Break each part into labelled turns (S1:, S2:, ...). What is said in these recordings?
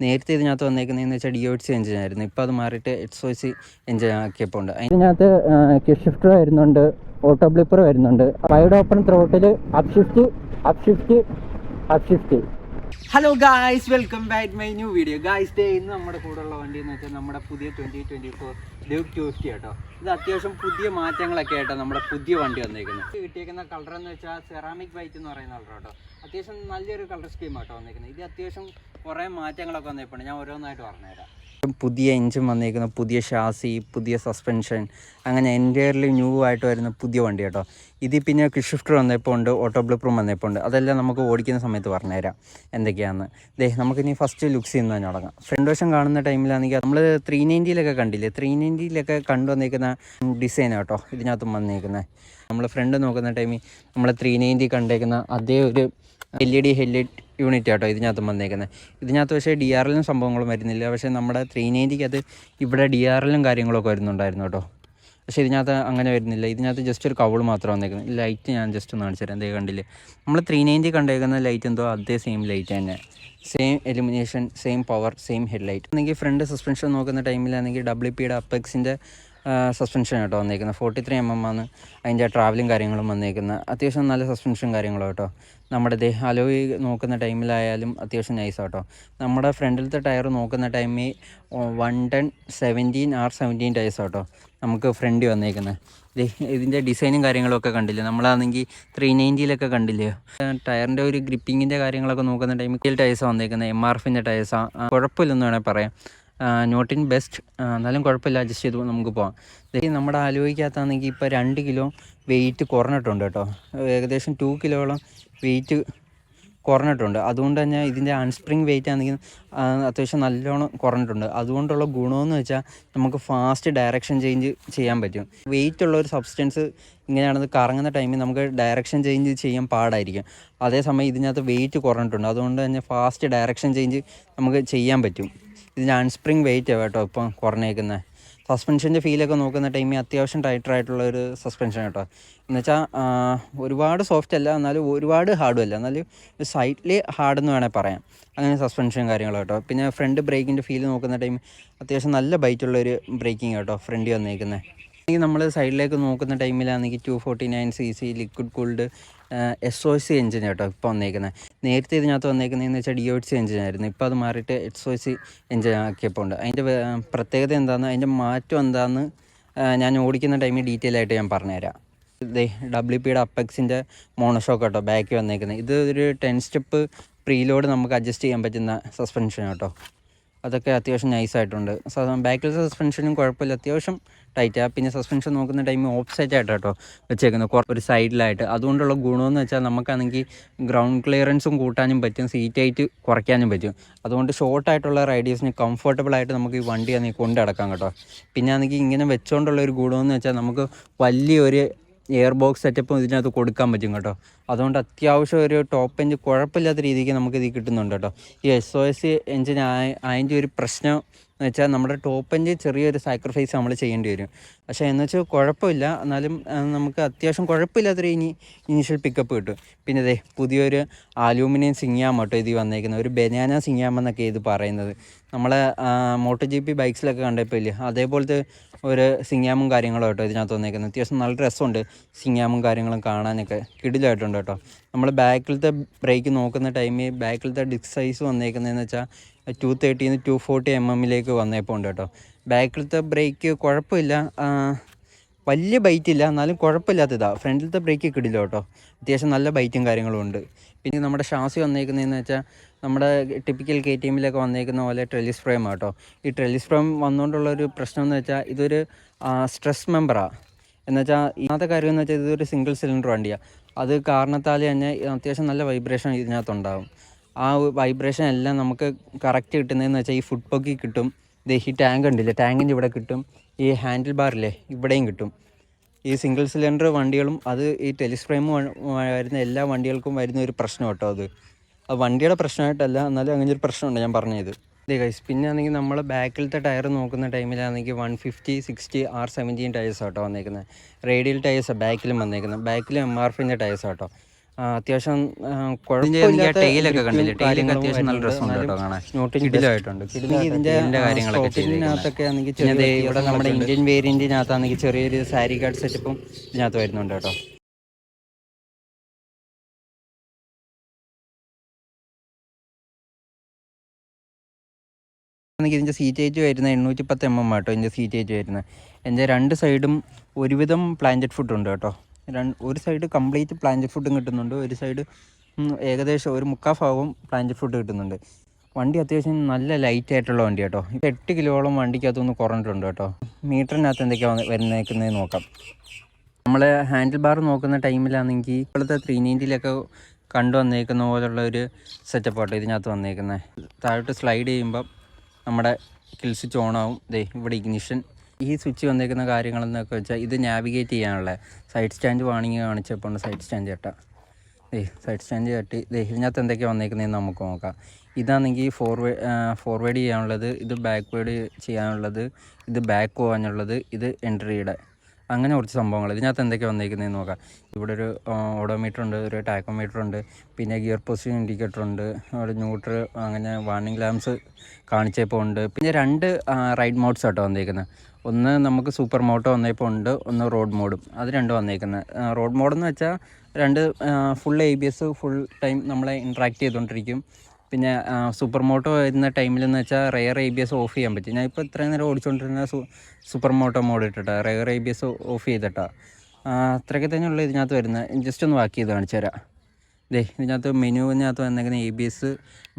S1: നേരത്തെ ഇതിനകത്ത് വന്നേക്കുന്നതെന്ന് വെച്ചാൽ DOHC എഞ്ചിനായിരുന്നു. ഇപ്പോൾ അത് മാറിയിട്ട് XOC എഞ്ചിൻ ആക്കിയപ്പോൾ ഉണ്ട്. അതിനകത്ത് കിക്ക് ഷിഫ്റ്റർ വരുന്നുണ്ട്, ഓട്ടോ ബ്ലിപ്പർ വരുന്നുണ്ട്, wide open throttle, up shift. Hello guys, welcome back my new video. Guys day ഇന്ന് നമ്മുടെ കൂടെയുള്ള വണ്ടി എന്ന് വെച്ചാൽ നമ്മുടെ പുതിയ 2024 ഡ്യൂക്ക് 250 കേട്ടോ. ഇത് അത്യാവശ്യം പുതിയ മാറ്റങ്ങളൊക്കെ ആയിട്ടോ നമ്മുടെ പുതിയ വണ്ടി വന്നേക്കുന്നത്. കിട്ടിയേക്കുന്ന കളർ എന്ന് വെച്ചാൽ സെറാമിക് വൈറ്റ് എന്ന് പറയുന്ന കളർ കേട്ടോ. അത്യാവശ്യം നല്ലൊരു കളർ സ്കീം ആട്ടോ വന്നേക്കുന്നത്. ഇത് അത്യാവശ്യം കുറേ മാറ്റങ്ങളൊക്കെ വന്നേപ്പോൾ ഞാൻ ഓരോന്നായിട്ട് പറഞ്ഞുതരാം. പുതിയ എഞ്ചിൻ വന്നേക്കുന്ന, പുതിയ ഷാസി, പുതിയ സസ്പെൻഷൻ, അങ്ങനെ എൻറ്റയർലി ന്യൂ ആയിട്ട് വരുന്ന പുതിയ വണ്ടി കേട്ടോ. ഇതിൽ പിന്നെ കിക്ക് ഷിഫ്റ്റർ വന്നപ്പോൾ ഉണ്ട്, ഓട്ടോ ബ്ലിപ്പറും വന്നപ്പോൾ ഉണ്ട്. അതെല്ലാം നമുക്ക് ഓടിക്കുന്ന സമയത്ത് പറഞ്ഞുതരാം എന്തൊക്കെയാണെന്ന്. നമുക്കിനി ഫസ്റ്റ് ലുക്സിൽ നിന്ന് തന്നെ തുടങ്ങാം. ഫ്രണ്ട് വശം കാണുന്ന ടൈമിലാണെങ്കിൽ നമ്മൾ 390 കണ്ടില്ലേ, 390 കണ്ടു വന്നേക്കുന്ന ഡിസൈൻ കേട്ടോ ഇതിനകത്തും വന്നേക്കുന്നത്. നമ്മൾ ഫ്രണ്ട് നോക്കുന്ന ടൈമിൽ നമ്മൾ 390 കണ്ടേക്കുന്ന അതേ ഒരു LED ഹെഡ്ലൈറ്റ് യൂണിറ്റ് കേട്ടോ ഇതിനകത്തും വന്നേക്കുന്നത്. ഇതിനകത്ത് പക്ഷേ DRLും സംഭവങ്ങളും വരുന്നില്ല. പക്ഷേ നമ്മുടെ 390 ഇവിടെ DRLും കാര്യങ്ങളൊക്കെ വരുന്നുണ്ടായിരുന്നു കേട്ടോ. പക്ഷേ ഇതിനകത്ത് അങ്ങനെ വരുന്നില്ല. ഇതിനകത്ത് ജസ്റ്റ് ഒരു കവള് മാത്രം വന്നേക്കുന്നത്. ലൈറ്റ് ഞാൻ ജസ്റ്റ് ഒന്ന് കാണിച്ചു തരാം. കണ്ടില്ലേ, നമ്മൾ 390 കണ്ടേക്കുന്ന ലൈറ്റ് എന്തോ അതേ സെയിം ലൈറ്റ് തന്നെ, same elimination, same power, same headlight. അല്ലെങ്കിൽ ഫ്രണ്ട് സസ്പെൻഷൻ നോക്കുന്ന ടൈമിലാണെങ്കിൽ WPയുടെ അപ്പെക്സിൻ്റെ സസ്പെൻഷൻ കേട്ടോ വന്നേക്കുന്നത്. 43 mm ആണ് അതിൻ്റെ ട്രാവലിങ് കാര്യങ്ങളും വന്നേക്കുന്നത്. അത്യാവശ്യം നല്ല സസ്പെൻഷൻ കാര്യങ്ങളും കേട്ടോ. നമ്മുടെ അലോയ് നോക്കുന്ന ടൈമിലായാലും അത്യാവശ്യം നൈസ് കേട്ടോ. നമ്മുടെ ഫ്രണ്ടിലത്തെ ടയർ നോക്കുന്ന ടൈമിൽ 110/17 ടയേഴ്സ് കേട്ടോ നമുക്ക് ഫ്രണ്ട് വന്നേക്കുന്നത്. ഇതിൻ്റെ ഡിസൈനും കാര്യങ്ങളൊക്കെ കണ്ടില്ലേ, നമ്മളാണെങ്കിൽ 390 കണ്ടില്ലേ. ടയറിൻ്റെ ഒരു ഗ്രിപ്പിങ്ങിൻ്റെ കാര്യങ്ങളൊക്കെ നോക്കുന്ന ടൈമിൽ ടയേഴ്സാണ് വന്നേക്കുന്നത്. MRFിൻ്റെ ടയേഴ്സാണ്. കുഴപ്പമില്ലെന്ന് വേണേൽ പറയാം. നോട്ട് ഇൻ ബെസ്റ്റ്, എന്നാലും കുഴപ്പമില്ല, അഡ്ജസ്റ്റ് ചെയ്ത് നമുക്ക് പോകാം. നമ്മുടെ ആലോചിക്കകത്താണെങ്കിൽ ഇപ്പോൾ 2 കിലോ വെയിറ്റ് കുറഞ്ഞിട്ടുണ്ട് കേട്ടോ. ഏകദേശം 2 കിലോളം വെയിറ്റ് കുറഞ്ഞിട്ടുണ്ട്. അതുകൊണ്ട് തന്നെ ഇതിൻ്റെ അൺസ്പ്രിങ് വെയിറ്റ് ആണെങ്കിൽ അത്യാവശ്യം നല്ലോണം കുറഞ്ഞിട്ടുണ്ട്. അതുകൊണ്ടുള്ള ഗുണമെന്ന് വെച്ചാൽ നമുക്ക് ഫാസ്റ്റ് ഡയറക്ഷൻ ചേഞ്ച് ചെയ്യാൻ പറ്റും. വെയിറ്റ് ഉള്ള ഒരു സബ്സ്റ്റൻസ് ഇങ്ങനെയാണെന്ന് കറങ്ങുന്ന ടൈമിൽ നമുക്ക് ഡയറക്ഷൻ ചേഞ്ച് ചെയ്യാൻ പാടായിരിക്കും. അതേസമയം ഇതിനകത്ത് വെയിറ്റ് കുറഞ്ഞിട്ടുണ്ട്. അതുകൊണ്ട് തന്നെ ഫാസ്റ്റ് ഡയറക്ഷൻ ചേഞ്ച് നമുക്ക് ചെയ്യാൻ പറ്റും. ഇതിൻ്റെ അൺസ്പ്രിങ് വെയിറ്റ് കേട്ടോ ഇപ്പം കുറഞ്ഞേക്കുന്നത്. സസ്പെൻഷൻ്റെ ഫീലൊക്കെ നോക്കുന്ന ടൈമിൽ അത്യാവശ്യം ടൈറ്ററായിട്ടുള്ള ഒരു സസ്പെൻഷൻ കേട്ടോ. എന്നുവെച്ചാൽ ഒരുപാട് സോഫ്റ്റ് അല്ല, എന്നാലും ഒരുപാട് ഹാർഡും അല്ല, എന്നാലും സൈഡ്ലി ഹാർഡെന്ന് വേണേൽ പറയാം. അങ്ങനെ സസ്പെൻഷൻ കാര്യങ്ങൾ കേട്ടോ. പിന്നെ ഫ്രണ്ട് ബ്രേക്കിൻ്റെ ഫീൽ നോക്കുന്ന ടൈം അത്യാവശ്യം നല്ല ബൈറ്റുള്ളൊരു ബ്രേക്കിംഗ് കേട്ടോ ഫ്രണ്ട് വന്നേക്കുന്നത്. നമ്മൾ സൈഡിലേക്ക് നോക്കുന്ന ടൈമിലാണെങ്കിൽ 249cc liquid cooled SOC engine കേട്ടോ ഇപ്പോൾ വന്നേക്കുന്നത്. നേരത്തെ ഇതിനകത്ത് വന്നേക്കുന്നതെന്ന് വെച്ചാൽ DOHC എഞ്ചിനായിരുന്നു. ഇപ്പോൾ അത് മാറിയിട്ട് XOC എഞ്ചിൻ ആക്കിയപ്പോൾ ഉണ്ട്. അതിൻ്റെ പ്രത്യേകത എന്താണെന്ന്, അതിൻ്റെ മാറ്റം എന്താണെന്ന് ഞാൻ ഓടിക്കുന്ന ടൈമിൽ ഡീറ്റെയിൽ ആയിട്ട് ഞാൻ പറഞ്ഞുതരാം. WPയുടെ അപ്പെക്സിൻ്റെ മോണോഷോക്ക് കേട്ടോ ബാക്കി വന്നേക്കുന്നത്. ഇത് ഒരു 10 സ്റ്റെപ്പ് പ്രീലോഡ് നമുക്ക് അഡ്ജസ്റ്റ് ചെയ്യാൻ പറ്റുന്ന സസ്പെൻഷൻ കേട്ടോ. അതൊക്കെ അത്യാവശ്യം നൈസായിട്ടുണ്ട്. ബാക്കിലത്തെ സസ്പെൻഷനും കുഴപ്പമില്ല, അത്യാവശ്യം ടൈറ്റാണ്. പിന്നെ സസ്പെൻഷൻ നോക്കുന്ന ടൈമിൽ ഓപ്പോസിറ്റ് ആയിട്ട് കേട്ടോ വെച്ചേക്കുന്നത്, ഒരു സൈഡിലായിട്ട്. അതുകൊണ്ടുള്ള ഗുണമെന്ന് വെച്ചാൽ നമുക്കാണെങ്കിൽ ഗ്രൗണ്ട് ക്ലിയറൻസും കൂട്ടാനും പറ്റും, സീറ്റ് ഹൈറ്റ് കുറയ്ക്കാനും പറ്റും. അതുകൊണ്ട് ഷോർട്ടായിട്ടുള്ള റൈഡേഴ്സിന് കംഫർട്ടബിളായിട്ട് നമുക്ക് ഈ വണ്ടി ആണെങ്കിൽ കൊണ്ടു നടക്കാം കേട്ടോ. പിന്നെ ആണെങ്കിൽ ഇങ്ങനെ വെച്ചുകൊണ്ടുള്ളൊരു ഗുണമെന്ന് വെച്ചാൽ നമുക്ക് വലിയൊരു എയർ ബോക്സ് സെറ്റപ്പും ഇതിനകത്ത് കൊടുക്കാൻ പറ്റും കേട്ടോ. അതുകൊണ്ട് അത്യാവശ്യം ഒരു ടോപ്പ് എഞ്ചിൻ കുഴപ്പമില്ലാത്ത രീതിക്ക് നമുക്കിത് കിട്ടുന്നുണ്ട് കേട്ടോ. ഈ SOC എഞ്ചിൻ അതിൻ്റെ ഒരു പ്രശ്നം എന്ന് വെച്ചാൽ നമ്മുടെ ടോപ്പ് എഞ്ചിൻ ചെറിയൊരു സാക്രിഫൈസ് നമ്മൾ ചെയ്യേണ്ടി വരും. പക്ഷേ എന്ന് വെച്ചാൽ കുഴപ്പമില്ല, എന്നാലും നമുക്ക് അത്യാവശ്യം കുഴപ്പമില്ലാത്തൊരു ഇനീഷ്യൽ പിക്കപ്പ് കിട്ടും. പിന്നെ പുതിയൊരു അലൂമിനിയം സിങ്യാം കേട്ടോ ഇത് വന്നേക്കുന്നത്. ഒരു ബനാന സിങ്യാം എന്നൊക്കെ ഇത് പറയുന്നത്. നമ്മളെ MotoGP ബൈക്സിലൊക്കെ കണ്ടപ്പോൾ ഇല്ലേ, അതേപോലത്തെ ഒരു സിങ്യാമും കാര്യങ്ങളും കേട്ടോ ഇതിനകത്ത് വന്നേക്കുന്നത്. അത്യാവശ്യം നല്ല രസമുണ്ട് സിങ്യാമും കാര്യങ്ങളും കാണാനൊക്കെ, കിടിലായിട്ടുണ്ട് കേട്ടോ. നമ്മൾ ബാക്കിലത്തെ ബ്രേക്ക് നോക്കുന്ന ടൈമിൽ ബാക്കിലത്തെ ഡിസ്ക് സൈസ് വന്നേക്കുന്നതെന്ന് വെച്ചാൽ 230 240 mm വന്നപ്പോൾ ഉണ്ട് കേട്ടോ. ബാക്കിലത്തെ ബ്രേക്ക് കുഴപ്പമില്ല, വലിയ ബൈറ്റില്ല, എന്നാലും കുഴപ്പമില്ലാത്തതാണ്. ഫ്രണ്ടിലത്തെ ബ്രേക്ക് കിടില്ല കേട്ടോ, അത്യാവശ്യം നല്ല ബൈറ്റും കാര്യങ്ങളും ഉണ്ട്. പിന്നെ നമ്മുടെ ഷാസി വന്നേക്കുന്നതെന്ന് വെച്ചാൽ നമ്മുടെ ടിപ്പിക്കൽ KTMലൊക്കെ വന്നേക്കുന്ന പോലെ ട്രെലിസ് ഫ്രെയിം കേട്ടോ. ഈ ട്രെലിസ് ഫ്രെയിം വന്നുകൊണ്ടുള്ളൊരു പ്രശ്നം എന്ന് വെച്ചാൽ ഇതൊരു സ്ട്രെസ് മെമ്പറാണ്. എന്നുവെച്ചാൽ ഇന്നത്തെ കാര്യം എന്ന് വെച്ചാൽ ഇതൊരു സിംഗിൾ സിലിണ്ടർ വണ്ടിയാണ്. അത് കാരണത്താൽ തന്നെ അത്യാവശ്യം നല്ല വൈബ്രേഷൻ ഇതിനകത്തുണ്ടാകും. ആ വൈബ്രേഷൻ എല്ലാം നമുക്ക് കറക്റ്റ് കിട്ടുന്നതെന്ന് വെച്ചാൽ ഈ ഫുഡ് പൊക്കി കിട്ടും. ഈ ടാങ്ക് ഉണ്ടല്ലേ, ടാങ്കിൻ്റെ ഇവിടെ കിട്ടും. ഈ ഹാൻഡിൽ ബാറില്ലേ ഇവിടെയും കിട്ടും. ഈ സിംഗിൾ സിലിണ്ടർ വണ്ടികളും അത് ഈ ടെലിസ് ഫ്രെയിം വരുന്ന എല്ലാ വണ്ടികൾക്കും വരുന്ന ഒരു പ്രശ്നം കേട്ടോ. അത് വണ്ടിയുടെ പ്രശ്നമായിട്ടല്ല, എന്നാലും അങ്ങനെ ഒരു പ്രശ്നമുണ്ട് ഞാൻ പറഞ്ഞത്. ഗൈസ്, പിന്നെ ആണെങ്കിൽ നമ്മൾ ബാക്കിലത്തെ ടയർ നോക്കുന്ന ടൈമിലാണെങ്കിൽ 150/60 R17 ടയേഴ്സ് കേട്ടോ വന്നേക്കുന്നത്. റേഡിയൽ ടയേഴ്സാണ് ബാക്കിലും വന്നേക്കുന്നത്. ബാക്കിലും MRFിൻ്റെ ടയേഴ്സ് കേട്ടോ. അത്യാവശ്യം കുഴപ്പമില്ലാത്ത ടെയിലൊക്കെ കണ്ടില്ലേ, ടെയിലൊക്കെ അത്യാവശ്യം നല്ല രസമുണ്ട് കേട്ടോ കാണാൻ, കിടിലമായിട്ടുണ്ട്. ഇതിൻ്റെ കാര്യങ്ങളൊക്കെ ചെയ്തിരിക്കുന്നത്. ഇവിടെ നമ്മുടെ ഇന്ത്യൻ വേരിയൻറ്റിനകത്താണെങ്കിൽ ചെറിയൊരു സാരി ഗാർഡ് സെറ്റപ്പും ഇതിനകത്ത് വരുന്നുണ്ട് കേട്ടോ. ഇതിൻ്റെ സീറ്റ് ഏജ് വരുന്നത് 810 mm കേട്ടോ. ഇതിൻ്റെ സീറ്റ് ഏജ് വരുന്നത്. എൻ്റെ രണ്ട് സൈഡും ഒരുവിധം പ്ലാന്റഡ് ഫുഡ് ഉണ്ട് കേട്ടോ. ഒരു സൈഡ് കംപ്ലീറ്റ് പ്ലാന്റഡ് ഫുഡും കിട്ടുന്നുണ്ട്, ഒരു സൈഡ് ഏകദേശം ഒരു മുക്കാൽ ഭാഗവും പ്ലാന്റഡ് ഫുഡ് കിട്ടുന്നുണ്ട്. വണ്ടി അത്യാവശ്യം നല്ല ലൈറ്റ് ആയിട്ടുള്ള വണ്ടി കേട്ടോ. 8 കിലോളം വണ്ടിക്കകത്തൊന്ന് കുറഞ്ഞിട്ടുണ്ട് കേട്ടോ. മീറ്ററിനകത്ത് എന്തൊക്കെയാണ് വരുന്നേക്കുന്നത് നോക്കാം. നമ്മൾ ഹാൻഡിൽ ബാർ നോക്കുന്ന ടൈമിലാണെങ്കിൽ ഇപ്പോഴത്തെ 390-ലൊക്കെ വന്നേക്കുന്ന പോലുള്ള ഒരു സെറ്റപ്പ് ആട്ടോ ഇതിനകത്ത് വന്നേക്കുന്നത്. താഴോട്ട് സ്ലൈഡ് ചെയ്യുമ്പം നമ്മുടെ കിൽ സ്വിച്ച് ഓണാവും. ഇവിടെ ഇഗ്നിഷൻ, ഈ സ്വിച്ച് വന്നേക്കുന്ന കാര്യങ്ങളെന്നൊക്കെ വെച്ചാൽ ഇത് നാവിഗേറ്റ് ചെയ്യാനുള്ള സൈഡ് സ്റ്റാൻഡ് വാണിങ് കാണിച്ചപ്പോൾ സൈഡ് സ്റ്റാൻഡ് ചേട്ടാ. സൈഡ് സ്റ്റാൻഡ് ചട്ടി ഇതിനകത്ത് എന്തൊക്കെയാണ് വന്നേക്കുന്നതെന്ന് നമുക്ക് നോക്കാം. ഇതാണെങ്കിൽ ഫോർവേഡ് ചെയ്യാനുള്ളത്, ഇത് ബാക്ക്വേഡ് ചെയ്യാനുള്ളത്, ഇത് ബാക്ക് പോകാനുള്ളത്, ഇത് എൻട്രിയുടെ, അങ്ങനെ കുറച്ച് സംഭവങ്ങൾ ഇതിനകത്ത് എന്തൊക്കെയാണ് വന്നേക്കുന്നതെന്ന് നോക്കാം. ഇവിടെ ഒരു ഓഡോമീറ്റർ ഉണ്ട്, ഒരു ടാക്കോമീറ്റർ ഉണ്ട്, പിന്നെ ഗിയർ പൊസിഷൻ ഇൻഡിക്കേറ്റർ ഉണ്ട്, അവിടെ ന്യൂട്രൽ, അങ്ങനെ വാർണിംഗ് ലാംപ്സ് കാണിച്ചപ്പോൾ ഉണ്ട്. പിന്നെ 2 റൈഡ് മോഡ്സ് ആട്ടോ വന്നേക്കുന്നത്. ഒന്ന് നമുക്ക് സൂപ്പർ മോട്ടോ വന്നപ്പോൾ ഉണ്ട്, ഒന്ന് റോഡ് മോഡും. അത് രണ്ടും വന്നേക്കുന്നത്. റോഡ് മോഡെന്ന് വെച്ചാൽ 2 ഫുൾ ABS ഫുൾ ടൈം നമ്മളെ ഇൻട്രാക്ട് ചെയ്തുകൊണ്ടിരിക്കും. പിന്നെ സൂപ്പർ മോട്ടോ വരുന്ന ടൈമിലെന്ന് വെച്ചാൽ റെയർ ABS ഓഫ് ചെയ്യാൻ പറ്റും. ഞാൻ ഇപ്പോൾ ഇത്രയും നേരം ഓടിച്ചുകൊണ്ടിരുന്ന സൂപ്പർ മോട്ടോ മോഡ് ഇട്ടിട്ടാ, റെയർ ABS ഓഫ് ചെയ്തിട്ടാ. അത്രയൊക്കെ തന്നെയുള്ള ഇതിനകത്ത് വരുന്നത്. ജസ്റ്റ് ഒന്ന് വാക്ക് ചെയ്ത് കാണിച്ചു തരാം. ഇതിനകത്ത് മെനുവിനകത്ത് വന്നേക്കുന്ന ABS,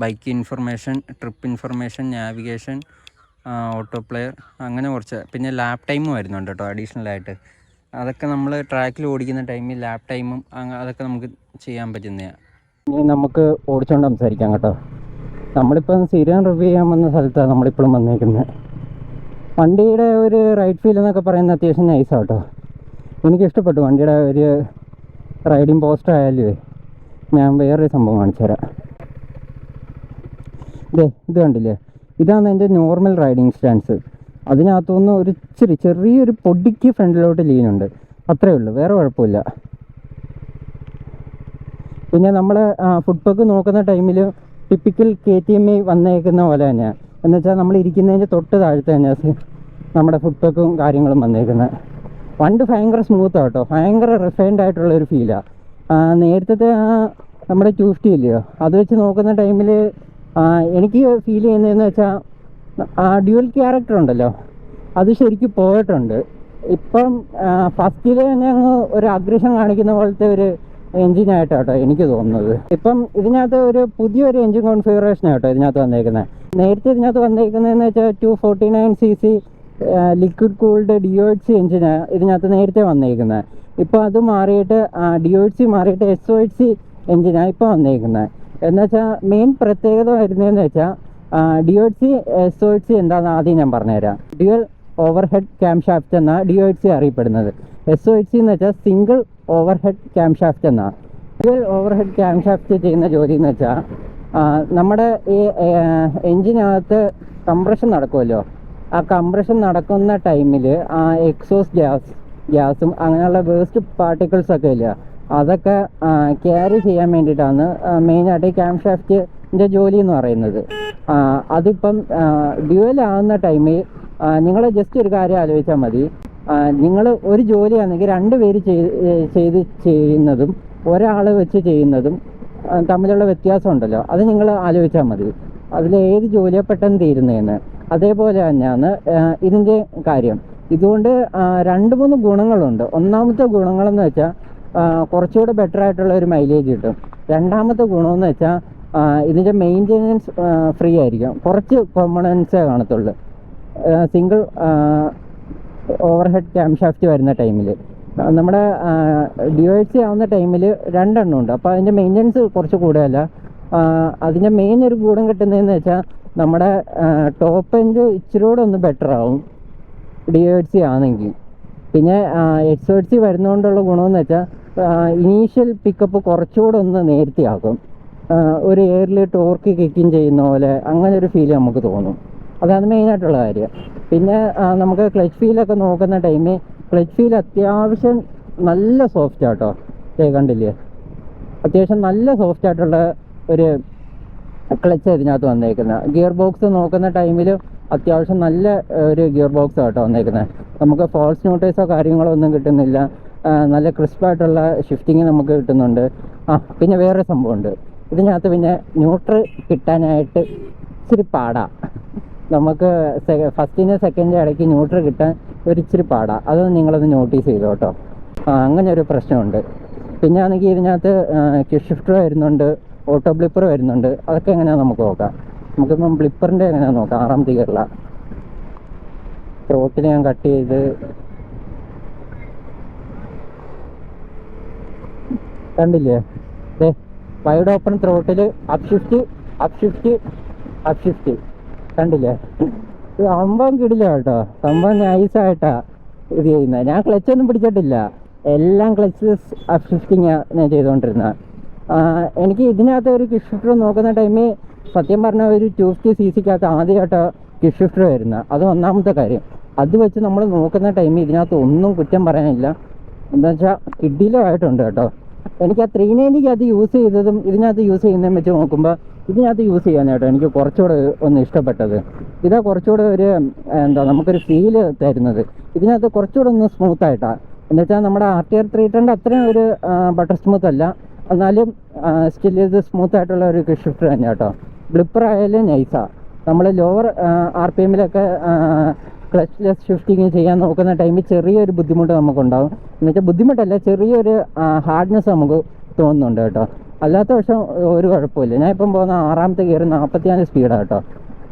S1: bike information, trip information, navigation, auto player, അങ്ങനെ കുറച്ച്. പിന്നെ ലാപ്പ് ടൈമും വരുന്നുണ്ട് കേട്ടോ അഡീഷണലായിട്ട്. അതൊക്കെ നമ്മൾ ട്രാക്കിൽ ഓടിക്കുന്ന ടൈമിൽ ലാപ്പ് ടൈമും അതൊക്കെ നമുക്ക് ചെയ്യാൻ പറ്റുന്നതാണ്. ഇനി നമുക്ക് ഓടിച്ചുകൊണ്ട് സംസാരിക്കാം കേട്ടോ. നമ്മളിപ്പം സ്ഥിരം റിവ്യൂ ചെയ്യാൻ വന്ന സ്ഥലത്താണ് നമ്മളിപ്പോഴും വന്നേക്കുന്നത്. വണ്ടിയുടെ ഒരു റൈഡ് ഫീൽ എന്നൊക്കെ പറയുന്നത് അത്യാവശ്യം നൈസാണ് കേട്ടോ. എനിക്കിഷ്ടപ്പെട്ടു വണ്ടിയുടെ ഒരു റൈഡിങ് പോസ്റ്റർ ആയാലും. ഞാൻ വേറൊരു സംഭവം കാണിച്ചു തരാം. ഇത് കണ്ടില്ലേ, ഇതാണ് എൻ്റെ നോർമൽ റൈഡിങ് സ്റ്റാൻസ്. അതിനകത്തുനിന്ന് ഒരു ചെറിയൊരു പൊടിക്ക് ഫ്രണ്ടിലോട്ട് ലീനുണ്ട്, അത്രയേ ഉള്ളൂ, വേറെ കുഴപ്പമില്ല. പിന്നെ നമ്മൾ ഫുട്പാത്ത് നോക്കുന്ന ടൈമിൽ ടിപ്പിക്കൽ KTM വന്നേക്കുന്ന പോലെ തന്നെയാണ്. എന്നുവെച്ചാൽ നമ്മൾ ഇരിക്കുന്നതിൻ്റെ തൊട്ട് താഴത്ത് തന്നെ നമ്മുടെ ഫുട്പാത്തും കാര്യങ്ങളും വന്നേക്കുന്നത്. വണ്ടി ഭയങ്കര സ്മൂത്താണ് കേട്ടോ, ഭയങ്കര റിഫൈൻഡ് ആയിട്ടുള്ളൊരു ഫീലാണ്. നേരത്തെ നമ്മുടെ 250 ഇല്ലയോ, അത് വെച്ച് നോക്കുന്ന ടൈമിൽ എനിക്ക് ഫീൽ ചെയ്യുന്നതെന്ന് വെച്ചാൽ ഡ്യുവൽ ക്യാരക്ടർ ഉണ്ടല്ലോ, അത് ശരിക്കും പോയിട്ടുണ്ട്. ഇപ്പം ഫസ്റ്റിൽ തന്നെ അങ്ങ് ഒരു അഗ്രഷൻ കാണിക്കുന്ന പോലത്തെ ഒരു എൻജിനായിട്ടാട്ടോ എനിക്ക് തോന്നുന്നത്. ഇപ്പം ഇതിനകത്ത് ഒരു പുതിയൊരു എൻജിൻ കോൺഫിഗറേഷൻ ആട്ടോ ഇതിനകത്ത് വന്നേക്കുന്നത്. നേരത്തെ ഇതിനകത്ത് വന്നേക്കുന്നതെന്ന് വെച്ചാൽ 249cc ലിക്വിഡ് കൂൾഡ് DOHC എൻജിനാണ് ഇതിനകത്ത് നേരത്തെ വന്നേക്കുന്നത്. ഇപ്പോൾ അത് മാറിയിട്ട് DOHC മാറിയിട്ട് SOHC എൻജിനാണ് ഇപ്പോൾ വന്നേക്കുന്നത്. എന്നുവെച്ചാൽ മെയിൻ പ്രത്യേകത വരുന്നതെന്ന് വെച്ചാൽ DOHC SOHC എന്താണെന്ന് ആദ്യം ഞാൻ പറഞ്ഞുതരാം. Dual overhead camshaft എന്നാണ് DOHC അറിയപ്പെടുന്നത്. SOHC എന്ന് വെച്ചാൽ single overhead camshaft എന്നാണ്. Dual overhead camshaft ചെയ്യുന്ന ജോലി എന്ന് വെച്ചാൽ നമ്മുടെ ഈ എൻജിനകത്ത് കംപ്രഷൻ നടക്കുമല്ലോ, ആ കംപ്രഷൻ നടക്കുന്ന ടൈമിൽ എക്സോസ്റ്റ് ഗ്യാസും അങ്ങനെയുള്ള വേസ്റ്റ് പാർട്ടിക്കിൾസൊക്കെ ഇല്ല, അതൊക്കെ ക്യാരി ചെയ്യാൻ വേണ്ടിയിട്ടാണ് മെയിനായിട്ട് ഈ ക്യാം ഷാഫ്റ്റിൻ്റെ ജോലി എന്ന് പറയുന്നത്. അതിപ്പം ഡ്യുവൽ ആകുന്ന ടൈമിൽ നിങ്ങൾ ജസ്റ്റ് ഒരു കാര്യം ആലോചിച്ചാൽ മതി. നിങ്ങൾ ഒരു ജോലിയാണെങ്കിൽ 2 പേര് ചെയ്യുന്നതും ഒരാൾ വെച്ച് ചെയ്യുന്നതും തമ്മിലുള്ള വ്യത്യാസം ഉണ്ടല്ലോ, അത് നിങ്ങൾ ആലോചിച്ചാൽ മതി. അതിലേത് ജോലിയാണ് പെട്ടെന്ന് തീരുന്നതെന്ന്. അതേപോലെ തന്നെയാണ് ഇതിൻ്റെ കാര്യം. ഇതുകൊണ്ട് 2-3 ഗുണങ്ങളുണ്ട്. ഒന്നാമത്തെ ഗുണങ്ങളെന്ന് വെച്ചാൽ കുറച്ചുകൂടെ ബെറ്റർ ആയിട്ടുള്ള ഒരു മൈലേജ് കിട്ടും. രണ്ടാമത്തെ ഗുണമെന്ന് വെച്ചാൽ ഇതിൻ്റെ മെയിൻ്റെനൻസ് ഫ്രീ ആയിരിക്കും, കുറച്ച് കോമ്പണൻസേ കാണത്തുള്ളൂ. Single overhead cam shaft വരുന്ന ടൈമിൽ നമ്മുടെ DOHC ആവുന്ന ടൈമിൽ 2 എണ്ണം ഉണ്ട്. അപ്പോൾ അതിൻ്റെ മെയിൻ്റെനൻസ് കുറച്ച് കൂടുതലല്ല. അതിൻ്റെ മെയിൻ ഒരു ഗുണം കിട്ടുന്നതെന്ന് വെച്ചാൽ നമ്മുടെ ടോപ്പ് എൻഡ് ഇച്ചിരൂടെ ഒന്ന് ബെറ്റർ ആവും DOHC ആണെങ്കിൽ. പിന്നെ SOHC വരുന്നതുകൊണ്ടുള്ള ഗുണമെന്ന് വെച്ചാൽ ഇനീഷ്യൽ പിക്കപ്പ് കുറച്ചുകൂടെ ഒന്ന് നേരത്തെ ആക്കും. ഒരു എയറിൽ ടോർക്ക് കിക്കിങ് ചെയ്യുന്ന പോലെ അങ്ങനെ ഒരു ഫീൽ നമുക്ക് തോന്നും. അതാണ് മെയിനായിട്ടുള്ള കാര്യം. പിന്നെ നമുക്ക് ക്ലച്ച് ഫീലൊക്കെ നോക്കുന്ന ടൈമിൽ ക്ലച്ച് ഫീൽ അത്യാവശ്യം നല്ല സോഫ്റ്റ് ആട്ടോ. കണ്ടില്ലേ, അത്യാവശ്യം നല്ല സോഫ്റ്റ് ആയിട്ടുള്ള ഒരു ക്ലച്ച് ഇതിനകത്ത് വന്നേക്കുന്നത്. ഗിയർ ബോക്സ് നോക്കുന്ന ടൈമിൽ അത്യാവശ്യം നല്ല ഒരു ഗിയർ ബോക്സ് ആട്ടോ വന്നേക്കുന്നത്. നമുക്ക് ഫോൾസ് ന്യൂട്രൈസോ കാര്യങ്ങളോ ഒന്നും കിട്ടുന്നില്ല. നല്ല ക്രിസ്പായിട്ടുള്ള ഷിഫ്റ്റിങ് നമുക്ക് കിട്ടുന്നുണ്ട്. പിന്നെ വേറെ സംഭവമുണ്ട് ഇതിനകത്ത്, പിന്നെ ന്യൂട്രൽ കിട്ടാനായിട്ട് ഇച്ചിരി പാടാ. നമുക്ക് ഫസ്റ്റിൻ്റെ സെക്കൻഡിൻ്റെ ഇടയ്ക്ക് ന്യൂട്രൽ കിട്ടാൻ ഒരിച്ചിരി പാടാ. അത് നിങ്ങളത് നോട്ടീസ് ചെയ്തു കേട്ടോ. അങ്ങനെ ഒരു പ്രശ്നമുണ്ട്. പിന്നെ ആണെങ്കിൽ ഇതിനകത്ത് കിക്ക് ഷിഫ്റ്റർ വരുന്നുണ്ട്, ഓട്ടോ ബ്ലിപ്പർ വരുന്നുണ്ട്. അതൊക്കെ എങ്ങനെയാണെന്ന് നമുക്ക് നോക്കാം. നമുക്കിപ്പം ബ്ലിപ്പറിൻ്റെ എങ്ങനെയാണെന്ന് നോക്കാം. 6ാമത്തെ ഗിയറിലാണ്. ത്രോട്ടിൽ ഞാൻ കട്ട് ചെയ്ത് കണ്ടില്ലേ? Wide open throttle up shift കണ്ടില്ലേ? ഇത് സംഭവം കിടില്ല കേട്ടോ. സംഭവം നൈസായിട്ടാ ഇത് ചെയ്യുന്നത്. ഞാൻ ക്ലച്ചൊന്നും പിടിച്ചിട്ടില്ല, എല്ലാം ക്ലച്ച്ലെസ് അപ്പ് ഷിഫ്റ്റിങ്ങാണ് ഞാൻ ചെയ്തുകൊണ്ടിരുന്നത്. എനിക്ക് ഇതിനകത്ത് ഒരു കിക്ക് ഷിഫ്റ്റർ നോക്കുന്ന ടൈമിൽ സത്യം പറഞ്ഞാൽ ഒരു 250cc ആദ്യമായിട്ട് കിക്ക് ഷിഫ്റ്റർ വരുന്നത്. അത് ഒന്നാമത്തെ കാര്യം. അത് വെച്ച് നമ്മൾ നോക്കുന്ന ടൈമിൽ ഇതിനകത്ത് ഒന്നും കുറ്റം പറയാനില്ല. എന്താ വെച്ചാൽ കിടിലമായിട്ടുണ്ട് കേട്ടോ. എനിക്ക് ആ 390 അത് യൂസ് ചെയ്തതും ഇതിനകത്ത് യൂസ് ചെയ്യുന്നതും വെച്ച് നോക്കുമ്പോൾ ഇതിനകത്ത് യൂസ് ചെയ്യാനായിട്ടോ എനിക്ക് കുറച്ചുകൂടെ ഒന്ന് ഇഷ്ടപ്പെട്ടത്. ഇതാ കുറച്ചുകൂടെ ഒരു നമുക്കൊരു ഫീല് തരുന്നത്. ഇതിനകത്ത് കുറച്ചുകൂടെ ഒന്ന് സ്മൂത്തായിട്ടാണ്. എന്ന് വെച്ചാൽ നമ്മുടെ RTR 310 അത്രയും ഒരു ബട്ടർ സ്മൂത്ത് അല്ല, എന്നാലും സ്റ്റിൽ ഇത് സ്മൂത്തായിട്ടുള്ള ഒരു കിക്ക് ഷിഫ്റ്റർ തന്നെ കേട്ടോ. ബ്ലിപ്പർ ആയാലും നൈസാണ്. നമ്മൾ ലോവർ RPM-ലൊക്കെ ക്ലച്ച്ലെസ് ഷിഫ്റ്റിങ് ചെയ്യാൻ നോക്കുന്ന ടൈമിൽ ചെറിയൊരു ബുദ്ധിമുട്ട് നമുക്കുണ്ടാകും. എന്ന് വെച്ചാൽ ബുദ്ധിമുട്ടല്ല, ചെറിയൊരു ഹാർഡ്നെസ് നമുക്ക് തോന്നുന്നുണ്ട് കേട്ടോ. അല്ലാത്ത പക്ഷം ഒരു കുഴപ്പമില്ല. ഞാൻ ഇപ്പം പോകുന്ന 6ാമത്തെ ഗിയർ 44 സ്പീഡാണ് കേട്ടോ.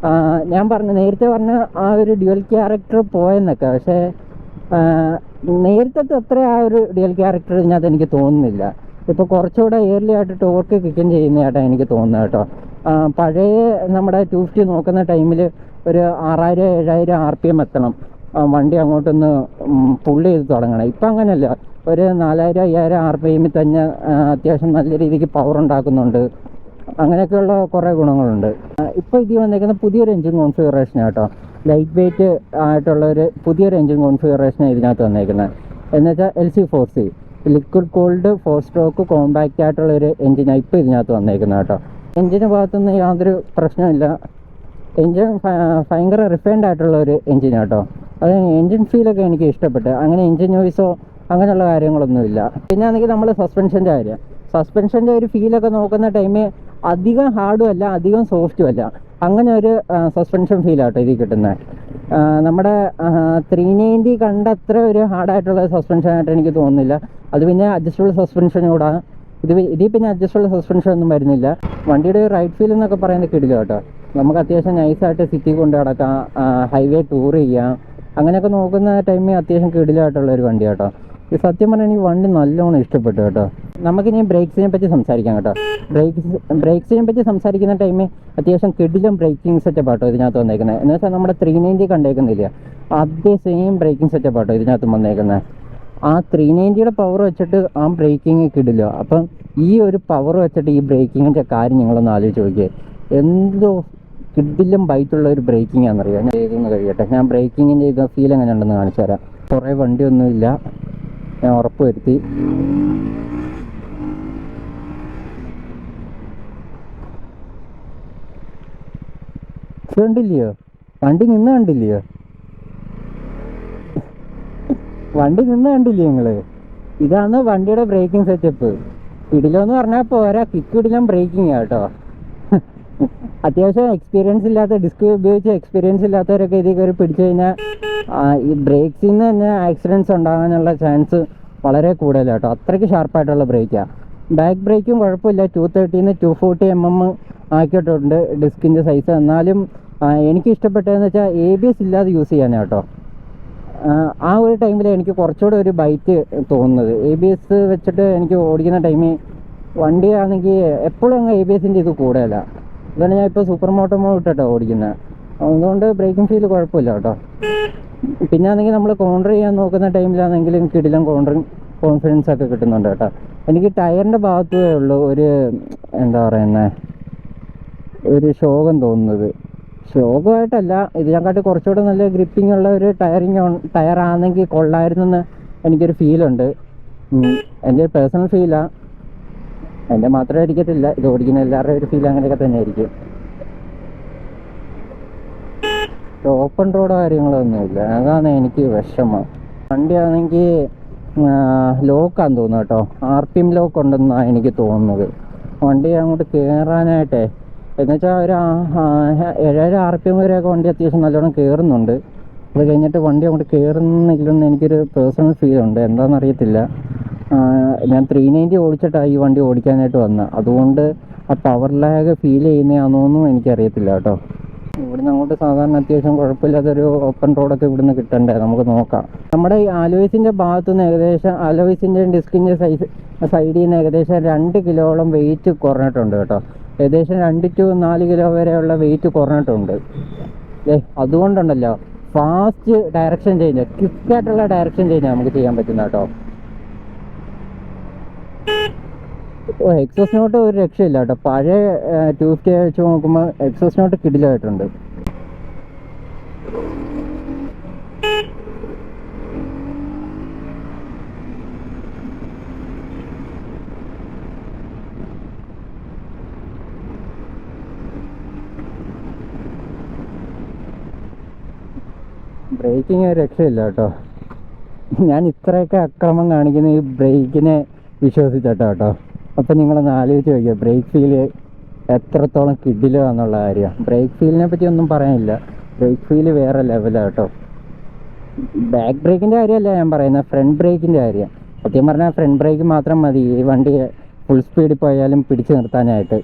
S1: ഞാൻ നേരത്തെ പറഞ്ഞ ആ ഒരു ഡ്യുവൽ ക്യാരക്ടർ പോയെന്നൊക്കെ, പക്ഷേ നേരത്തെ അത്ര ആ ഒരു ഡ്യുവൽ ക്യാരക്ടർ ഇതിനകത്ത് എനിക്ക് തോന്നുന്നില്ല. ഇപ്പോൾ കുറച്ചുകൂടെ ഇയർലി ആയിട്ട് ടോർക്ക് കിക്കൻ ചെയ്യുന്നതായിട്ടാണ് എനിക്ക് തോന്നുന്നത് കേട്ടോ. പഴയ നമ്മുടെ 250 നോക്കുന്ന ടൈമിൽ ഒരു 6000-7000 RPM എത്തണം വണ്ടി അങ്ങോട്ടൊന്ന് പുള്ള് ചെയ്ത് തുടങ്ങണം. ഇപ്പം അങ്ങനെയല്ല, ഒരു 4000-5000 RPM തന്നെ അത്യാവശ്യം നല്ല രീതിക്ക് പവർ ഉണ്ടാക്കുന്നുണ്ട്. അങ്ങനെയൊക്കെയുള്ള കുറേ ഗുണങ്ങളുണ്ട്. ഇപ്പോൾ ഇതിൽ വന്നേക്കുന്ന പുതിയൊരു എൻജിൻ കോൺഫിഗറേഷൻ കേട്ടോ. ലൈറ്റ് വെയ്റ്റ് ആയിട്ടുള്ളൊരു പുതിയൊരു എൻജിൻ കോൺഫിഗറേഷനാണ് ഇതിനകത്ത് വന്നേക്കുന്നത്. എന്നുവെച്ചാൽ LC4C liquid cooled 4 stroke compact ആയിട്ടുള്ളൊരു എൻജിനാണ് ഇപ്പോൾ ഇതിനകത്ത് വന്നേക്കുന്നത് കേട്ടോ. എൻജിൻ്റെ ഭാഗത്തുനിന്ന് യാതൊരു പ്രശ്നമില്ല. എൻജിൻ ഭയങ്കര റിഫൈൻഡ് ആയിട്ടുള്ള ഒരു എൻജിൻ കേട്ടോ. അത് എൻജിൻ ഫീലൊക്കെ എനിക്ക് ഇഷ്ടപ്പെട്ടു. അങ്ങനെ എൻജിൻ നോയ്സോ അങ്ങനെയുള്ള കാര്യങ്ങളൊന്നുമില്ല. പിന്നെ ആണെങ്കിൽ നമ്മൾ സസ്പെൻഷൻ്റെ ഒരു ഫീലൊക്കെ നോക്കുന്ന ടൈമിൽ അധികം ഹാർഡും അല്ല, അധികം സോഫ്റ്റും അല്ല. അങ്ങനെ ഒരു സസ്പെൻഷൻ ഫീലാട്ടോ ഇതിൽ കിട്ടുന്നത്. നമ്മുടെ 390 കണ്ട അത്ര ഒരു ഹാർഡായിട്ടുള്ള സസ്പെൻഷനായിട്ട് എനിക്ക് തോന്നുന്നില്ല. അത് പിന്നെ അഡ്ജസ്റ്റബിൾ സസ്പെൻഷൻ കൂടാണ്. ഇതിൽ പിന്നെ അഡ്ജസ്റ്റബിൾ സസ്പെൻഷൻ ഒന്നും വരുന്നില്ല. വണ്ടിയുടെ റൈഡ് ഫീൽ എന്നൊക്കെ പറയുന്നത് കിടില കേട്ടോ. നമുക്ക് അത്യാവശ്യം നൈസായിട്ട് സിറ്റി കൊണ്ട് നടക്കാം, ഹൈവേ ടൂർ ചെയ്യാം. അങ്ങനെയൊക്കെ നോക്കുന്ന ടൈമിൽ അത്യാവശ്യം കിടിലായിട്ടുള്ള ഒരു വണ്ടി കേട്ടോ. ഈ സത്യം പറഞ്ഞാൽ എനിക്ക് വണ്ടി നല്ലോണം ഇഷ്ടപ്പെട്ടു കേട്ടോ. നമുക്കിനി ബ്രേക്സിനെ പറ്റി സംസാരിക്കാം കേട്ടോ. ബ്രേക്സിനെ പറ്റി സംസാരിക്കുന്ന ടൈമിൽ അത്യാവശ്യം കിടിലും ബ്രേക്കിംഗ് സെറ്റപ്പ് ആട്ടോ ഇതിനകത്ത് വന്നേക്കുന്നത്. എന്ന് വെച്ചാൽ നമ്മുടെ 390 കണ്ടേക്കുന്നില്ല, അതേ സെയിം ബ്രേക്കിംഗ് സെറ്റപ്പ് ആട്ടോ ഇതിനകത്ത് വന്നേക്കുന്നത്. ആ 390യുടെ പവർ വെച്ചിട്ട് ആ ബ്രേക്കിംഗ് കിടില്ല. അപ്പം ഈ ഒരു പവർ വെച്ചിട്ട് ഈ ബ്രേക്കിങ്ങിൻ്റെ കാര്യം നിങ്ങളൊന്ന് ആലോചിച്ച് നോക്കിയേ. എന്തോ കിഡിലും ബൈറ്റുള്ള ഒരു ബ്രേക്കിംഗ് ആണെന്നറിയാം. ഞാൻ ചെയ്തൊന്ന് കഴിയട്ടെ. ഞാൻ ബ്രേക്കിങ്ങിൻ്റെ ഇത് ഫീൽ എങ്ങനെയുണ്ടെന്ന് കാണിച്ചു തരാം. കുറേ വണ്ടിയൊന്നുമില്ല, ഞാൻ ഉറപ്പ് വരുത്തി. കണ്ടില്ലയോ വണ്ടി നിന്ന് കണ്ടില്ലയോ നിങ്ങള്? ഇതാണ് വണ്ടിയുടെ ബ്രേക്കിംഗ് സെറ്റപ്പ്. കിടിലോന്ന് പറഞ്ഞാൽ പോരാ, കിക്ക് ഇടിലും ബ്രേക്കിംഗ് കേട്ടോ. അത്യാവശ്യം എക്സ്പീരിയൻസ് ഇല്ലാത്ത, ഡിസ്ക് ഉപയോഗിച്ച് എക്സ്പീരിയൻസ് ഇല്ലാത്തവരൊക്കെ ഇതിൽ കയറി പിടിച്ചു കഴിഞ്ഞാൽ ഈ ബ്രേക്സിൽ നിന്ന് തന്നെ ആക്സിഡൻറ്റ്സ് ഉണ്ടാകാനുള്ള ചാൻസ് വളരെ കൂടുതലാണ് കേട്ടോ. അത്രയ്ക്ക് ഷാർപ്പായിട്ടുള്ള ബ്രേക്കാണ്. ബാക്ക് ബ്രേക്കും കുഴപ്പമില്ല, 230 - 240 mm ആക്കിയിട്ടുണ്ട് ഡിസ്കിൻ്റെ സൈസ്. എന്നാലും എനിക്ക് ഇഷ്ടപ്പെട്ടതെന്ന് വെച്ചാൽ ABS ഇല്ലാതെ യൂസ് ചെയ്യാനാണ് കേട്ടോ. ആ ഒരു ടൈമിൽ എനിക്ക് കുറച്ചുകൂടെ ഒരു ബൈറ്റ് തോന്നുന്നത്. ABS വെച്ചിട്ട് എനിക്ക് ഓടിക്കുന്ന ടൈമിൽ വണ്ടിയാണെങ്കിൽ എപ്പോഴും അങ്ങ് ABSൻ്റെ ഇത് കൂടുതല. അതാണ് ഞാൻ ഇപ്പോൾ സൂപ്പർ മോട്ടോ ഇട്ടിട്ടോ ഓടിക്കുന്നത്. അതുകൊണ്ട് ബ്രേക്കിംഗ് ഫീൽ കുഴപ്പമില്ല കേട്ടോ. പിന്നെ ആണെങ്കിൽ നമ്മൾ കോൺട്ര ചെയ്യാൻ നോക്കുന്ന ടൈമിലാണെങ്കിലും കിടിലം കോൺഫിഡൻസ് ഒക്കെ കിട്ടുന്നുണ്ട് കേട്ടോ. എനിക്ക് ടയറിൻ്റെ ഭാഗത്തേ ഉള്ളൂ ഒരു ഒരു ശോകം തോന്നുന്നത്. ശോകമായിട്ടല്ല, ഇതിനെക്കാട്ടി കുറച്ചുകൂടെ നല്ല ഗ്രിപ്പിംഗ് ഉള്ള ഒരു ടയറാണെങ്കിൽ കൊള്ളായിരുന്നെന്ന് എനിക്കൊരു ഫീലുണ്ട്. എൻ്റെ പേഴ്സണൽ ഫീലാണ്. എൻ്റെ മാത്രമേ ആയിരിക്കത്തില്ല, ഇത് ഓടിക്കുന്ന എല്ലാവരുടെയും ഒരു ഫീൽ അങ്ങനെയൊക്കെ തന്നെ ആയിരിക്കും. ഓപ്പൺ റോഡോ കാര്യങ്ങളൊന്നുമില്ല, അതാണ് എനിക്ക് വിഷമം. വണ്ടിയാണെങ്കിൽ ലോക്കാന്ന് തോന്നുന്നു കേട്ടോ, RPM ലോക്ക് ഉണ്ടെന്നാണ് എനിക്ക് തോന്നുന്നത്. വണ്ടി അങ്ങോട്ട് കയറാനായിട്ടേ, എന്നുവെച്ചാൽ ഒരു 7000 RPM വരെയൊക്കെ വണ്ടി അത്യാവശ്യം നല്ലോണം കയറുന്നുണ്ട്. അത് കഴിഞ്ഞിട്ട് വണ്ടി അങ്ങോട്ട് കയറുന്നില്ലെന്ന് എനിക്കൊരു പേഴ്സണൽ ഫീലുണ്ട്, എന്താണെന്നറിയത്തില്ല. ഞാൻ 390 ഓടിച്ചിട്ടാണ് ഈ വണ്ടി ഓടിക്കാനായിട്ട് വന്നത്, അതുകൊണ്ട് ആ പവർ ലാഗ് ഫീൽ ചെയ്യുന്നതാണോന്നും എനിക്കറിയത്തില്ല കേട്ടോ. ഇവിടുന്ന് അങ്ങോട്ട് സാധാരണ അത്യാവശ്യം കുഴപ്പമില്ലാത്തൊരു ഓപ്പൺ റോഡൊക്കെ ഇവിടുന്ന് കിട്ടണ്ടേ, നമുക്ക് നോക്കാം. നമ്മുടെ ഈ ആലോയ്സിൻ്റെ ഭാഗത്തു നിന്ന് ഏകദേശം ആലോയ്സിൻ്റെയും ഡിസ്കിൻ്റെ സൈഡിൽ നിന്ന് ഏകദേശം 2 കിലോളം വെയിറ്റ് കുറഞ്ഞിട്ടുണ്ട് കേട്ടോ. ഏകദേശം 2 to 4 കിലോ വരെയുള്ള വെയിറ്റ് കുറഞ്ഞിട്ടുണ്ട്. അതുകൊണ്ടുണ്ടല്ലോ ഫാസ്റ്റ് ഡയറക്ഷൻ ചേഞ്ച്, ക്വിക്കായിട്ടുള്ള ഡയറക്ഷൻ ചേഞ്ച് നമുക്ക് ചെയ്യാൻ പറ്റുന്ന കേട്ടോ. എക്സോസ് നോട്ട് ഒരു രക്ഷയില്ല കേട്ടോ, പഴയ 250 വെച്ച് നോക്കുമ്പോൾ എക്സോസ് നോട്ട് കിടിലമായിട്ടുണ്ട്. ബ്രേക്കിങ് ഒരു രക്ഷയില്ല കേട്ടോ. ഞാൻ ഇത്രയൊക്കെ അക്രമം കാണിക്കുന്ന ഈ ബ്രേക്കിനെ വിശ്വസിച്ചിട്ടോ കേട്ടോ. അപ്പം നിങ്ങളൊന്ന് ആലോചിച്ച് നോക്കിയോ, ബ്രേക്ക് ഫീല് എത്രത്തോളം കിടിലോ എന്നുള്ള കാര്യം. ബ്രേക്ക് ഫീലിനെ പറ്റി ഒന്നും പറയാനില്ല, ബ്രേക്ക് ഫീല് വേറെ ലെവലാണ് കേട്ടോ. ബാക്ക് ബ്രേക്കിൻ്റെ കാര്യമല്ല ഞാൻ പറയുന്നത്, ഫ്രണ്ട് ബ്രേക്കിൻ്റെ കാര്യം. സത്യം പറഞ്ഞാൽ ഫ്രണ്ട് ബ്രേക്ക് മാത്രം മതി ഈ വണ്ടി ഫുൾ സ്പീഡിൽ പോയാലും പിടിച്ച് നിർത്താനായിട്ട്.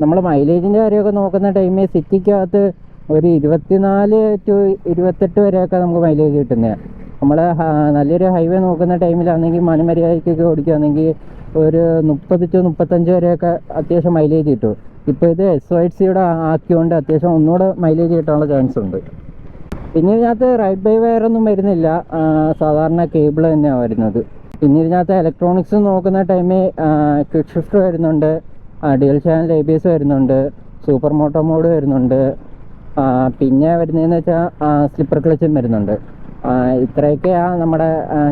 S1: നമ്മൾ മൈലേജിൻ്റെ കാര്യമൊക്കെ നോക്കുന്ന ടൈമിൽ സിറ്റിക്കകത്ത് ഒരു 24 to 28 വരെയൊക്കെ നമുക്ക് മൈലേജ് കിട്ടുന്നത്. നമ്മൾ നല്ലൊരു ഹൈവേ നോക്കുന്ന ടൈമിലാണെങ്കിൽ മനമര്യാദയ്ക്കൊക്കെ ഓടിക്കുകയാണെങ്കിൽ ഒരു 30 to 35 വരെയൊക്കെ അത്യാവശ്യം മൈലേജ് കിട്ടും. ഇപ്പോൾ ഇത് SYC ആക്കിയോണ്ട് അത്യാവശ്യം ഒന്നുകൂടെ മൈലേജ് കിട്ടാനുള്ള ചാൻസ് ഉണ്ട്. പിന്നെ ഇതിനകത്ത് റൈഡ് ബൈ വയറൊന്നും വരുന്നില്ല, സാധാരണ കേബിൾ തന്നെയാണ് വരുന്നത്. പിന്നെ ഇതിനകത്ത് ഇലക്ട്രോണിക്സ് നോക്കുന്ന ടൈമിൽ ക്വിക്ക് ഷിഫ്റ്റ് വരുന്നുണ്ട്, ഡ്യുവൽ ചാനൽ ABS വരുന്നുണ്ട്, സൂപ്പർ മോട്ടോ മോഡ് വരുന്നുണ്ട്, പിന്നെ വരുന്നതെന്ന് വെച്ചാൽ സ്ലിപ്പർ ക്ലച്ചും വരുന്നുണ്ട്. ഇത്രയൊക്കെയാണ് നമ്മുടെ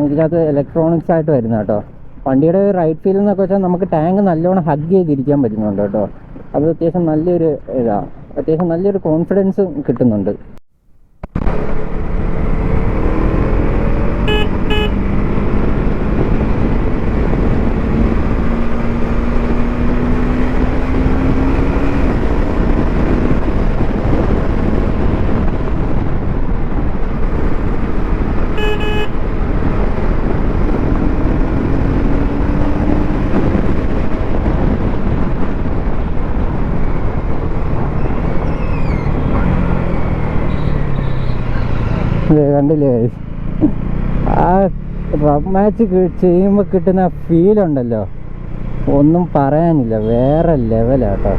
S1: ഇതിനകത്ത് ഇലക്ട്രോണിക്സ് ആയിട്ട് വരുന്നത് കേട്ടോ. വണ്ടിയുടെ റൈഡ് ഫീൽ എന്നൊക്കെ വെച്ചാൽ നമുക്ക് ടാങ്ക് നല്ലോണം ഹഗ് ചെയ്തിരിക്കാൻ പറ്റുന്നുണ്ട് കേട്ടോ. അത് അത്യാവശ്യം നല്ലൊരു ഇതാണ്, അത്യാവശ്യം നല്ലൊരു കോൺഫിഡൻസും കിട്ടുന്നുണ്ട്. കണ്ടില്ലേ, ആ റബ് മാച്ച് ചെയ്യുമ്പോൾ കിട്ടുന്ന ഫീലുണ്ടല്ലോ, ഒന്നും പറയാനില്ല, വേറെ ലെവലാട്ടോ.